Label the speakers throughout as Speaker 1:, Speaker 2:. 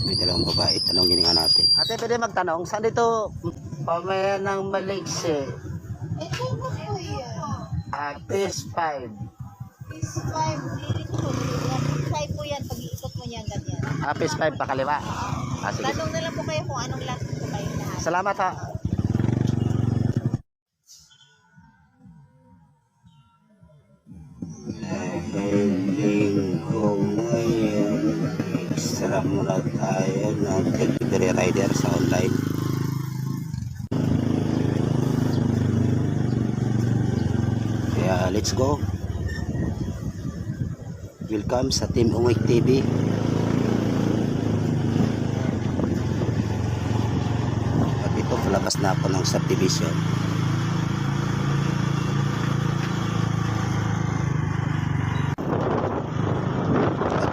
Speaker 1: May dalawang babae. Tanongin nga natin. Ate, pwede magtanong, saan dito pamayan ng Maligse?
Speaker 2: Ito po po yan.
Speaker 1: Phase 5.
Speaker 2: Phase 5. Dito po. Phase 5 po yan. Pag-iikot mo yan, ganyan.
Speaker 1: Phase 5 pakaliwa. Sige.
Speaker 2: Tanong na lang po kayo kung anong last po kayo lahat.
Speaker 1: Salamat ha. Linggo ngayon, extra muna tayo ng delivery rider sa online. Kaya let's go. Welcome sa Team Umik TV. At ito, palabas na ako ng subdivision.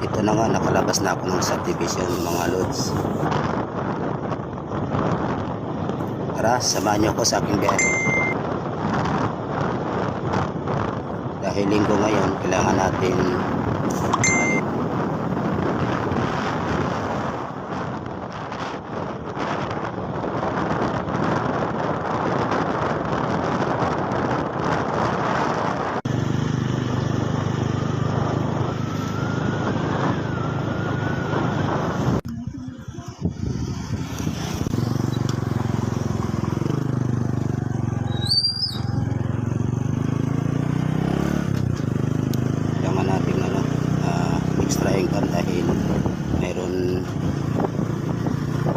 Speaker 1: Ito na nga, nakalabas na ako ng subdivision mga lods. Tara, samahan niyo ako sa aking biyahe. Dahil linggo ngayon, kailangan natin extra income dahil mayroon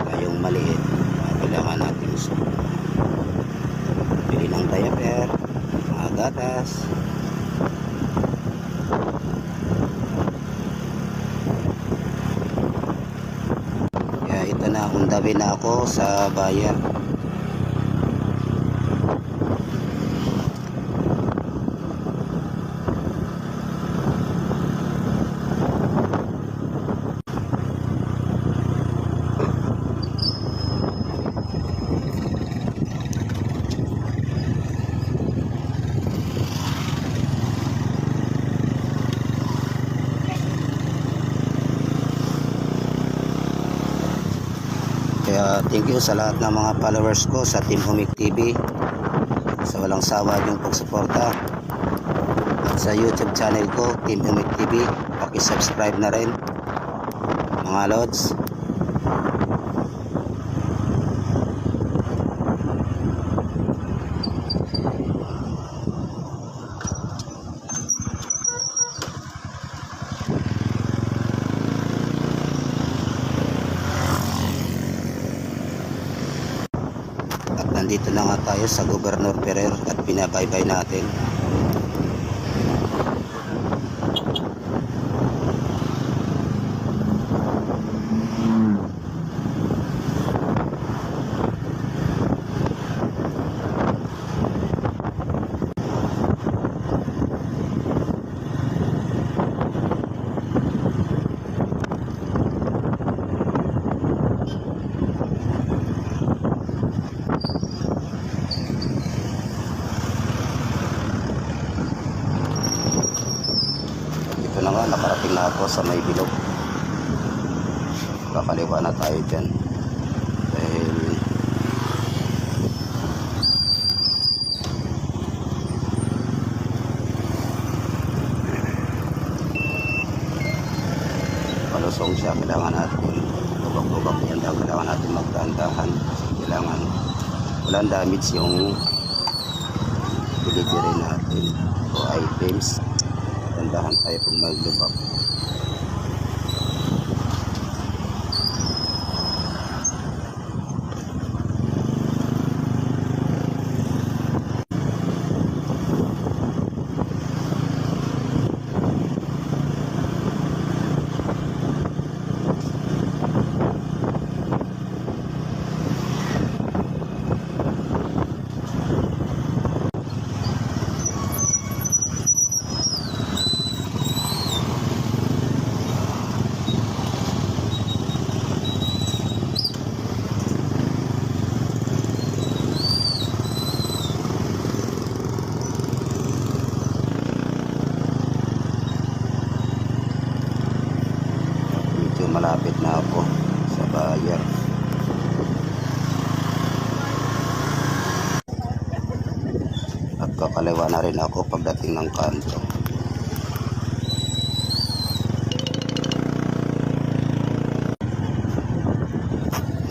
Speaker 1: tayong maliit. Kailangan natin bili ng diaper, mga gatas. Kaya ito na, undabi na ako sa bayan. Kaya thank you sa lahat ng mga followers ko sa Team Umik TV, sa walang sawa yung pagsuporta, at sa YouTube channel ko Team Umik TV, paki-subscribe na rin mga lods. Nandito na nga tayo sa Gobernador Ferrer at binabaybay natin. Ito na nga, nakarating na ako sa may bilog. Kakaliwa na tayo dyan dahil malusong siya. Kailangan natin tubak-tubak yan daw. Kailangan natin magdahan-dahan. Kailangan walang damage yung delivery natin o items. Tandahan tayo kung may lubak. buyer. At kakaliwa na rin ako pagdating ng kanto.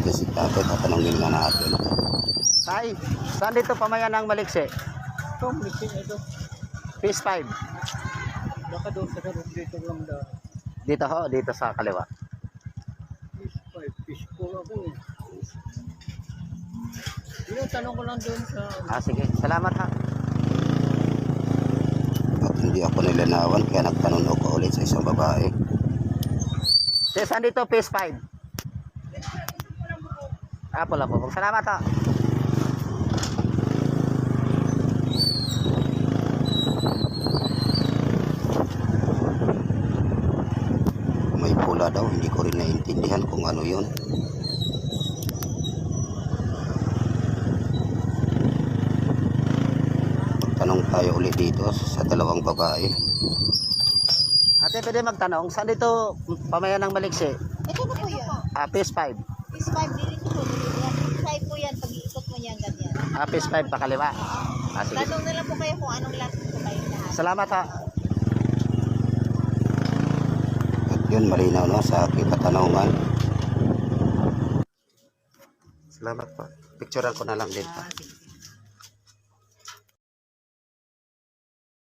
Speaker 1: Kasi tatay, tatanungin nga natin. Tay, saan dito pamayan ng Maliksi?
Speaker 3: Ito, mixing ito.
Speaker 1: Fish 5.
Speaker 3: Baka doon sa karot dito lang da.
Speaker 1: Dito ho, dito sa kaliwa.
Speaker 3: Fish 5, fish 4 ako eh. Yung tanong ko lang doon sa...
Speaker 1: Sige, salamat ha. At hindi ako nilanawan kaya nagtanong ako ulit sa isang babae. Saan dito fish 5? Pula po. Salamat ha. May pula daw, hindi ko rin naiintindihan kung ano yun. Tanong tayo ulit dito sa dalawang babae. Ate, pwede magtanong, saan dito pamayan ng Maliksi?
Speaker 2: Ito na po yan.
Speaker 1: Fish 5.
Speaker 2: Phase 5, dito po. Side po yan, pag-iikot mo yan, ganyan.
Speaker 1: Fish 5 pa kaliwa. Sige.
Speaker 2: Tanong na lang po kayo kung anong last po kayo lahat.
Speaker 1: Salamat ha. At yun, malinaw no, sa aking katanungan. Salamat po. Picturean ko na lang din pa.
Speaker 2: Sige.